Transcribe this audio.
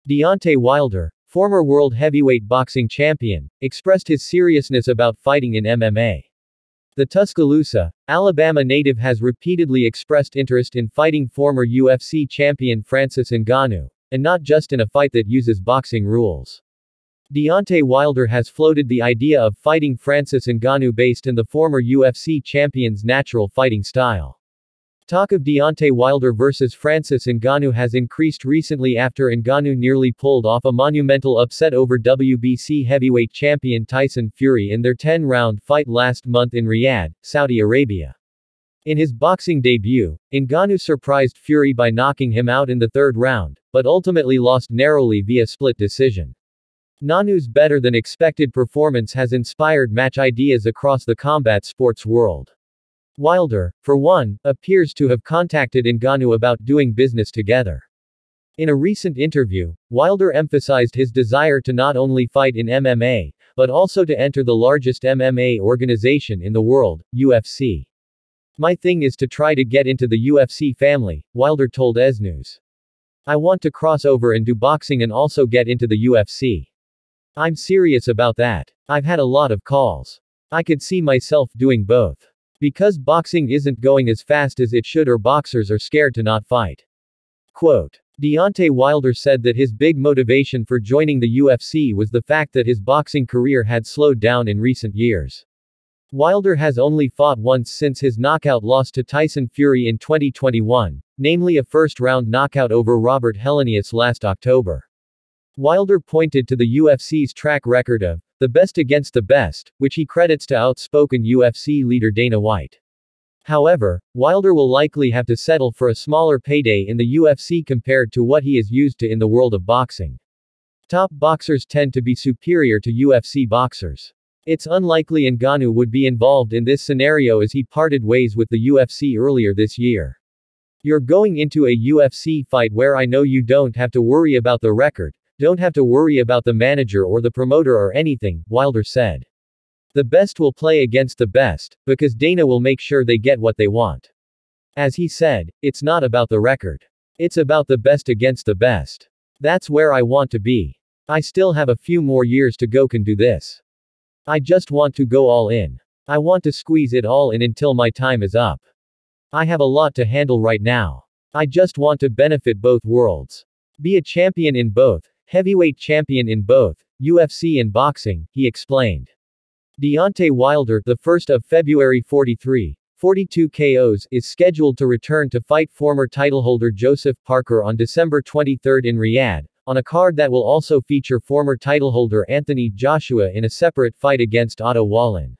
Deontay Wilder, former world heavyweight boxing champion, expressed his seriousness about fighting in MMA. The Tuscaloosa, Alabama native has repeatedly expressed interest in fighting former UFC champion Francis Ngannou, and not just in a fight that uses boxing rules. Deontay Wilder has floated the idea of fighting Francis Ngannou based on the former UFC champion's natural fighting style. Talk of Deontay Wilder vs Francis Ngannou has increased recently after Ngannou nearly pulled off a monumental upset over WBC heavyweight champion Tyson Fury in their 10-round fight last month in Riyadh, Saudi Arabia. In his boxing debut, Ngannou surprised Fury by knocking him out in the third round, but ultimately lost narrowly via split decision. Ngannou's better-than-expected performance has inspired match ideas across the combat sports world. Wilder, for one, appears to have contacted Ngannou about doing business together. In a recent interview, Wilder emphasized his desire to not only fight in MMA, but also to enter the largest MMA organization in the world, UFC. "My thing is to try to get into the UFC family," Wilder told ES News. "I want to cross over and do boxing and also get into the UFC. I'm serious about that. I've had a lot of calls. I could see myself doing both. Because boxing isn't going as fast as it should or boxers are scared to not fight." Quote. Deontay Wilder said that his big motivation for joining the UFC was the fact that his boxing career had slowed down in recent years. Wilder has only fought once since his knockout loss to Tyson Fury in 2021, namely a first-round knockout over Robert Helenius last October. Wilder pointed to the UFC's track record of the best against the best, which he credits to outspoken UFC leader Dana White. However, Wilder will likely have to settle for a smaller payday in the UFC compared to what he is used to in the world of boxing. Top boxers tend to be superior to UFC boxers. It's unlikely Ngannou would be involved in this scenario as he parted ways with the UFC earlier this year. "You're going into a UFC fight where I know you don't have to worry about the record, don't have to worry about the manager or the promoter or anything," Wilder said. "The best will play against the best, because Dana will make sure they get what they want." As he said, "It's not about the record. It's about the best against the best. That's where I want to be. I still have a few more years to go, can do this. I just want to go all in. I want to squeeze it all in until my time is up. I have a lot to handle right now. I just want to benefit both worlds. Be a champion in both. Heavyweight champion in both, UFC and boxing," he explained. Deontay Wilder, the 1st of February 42 KOs, is scheduled to return to fight former titleholder Joseph Parker on December 23 in Riyadh, on a card that will also feature former titleholder Anthony Joshua in a separate fight against Otto Wallin.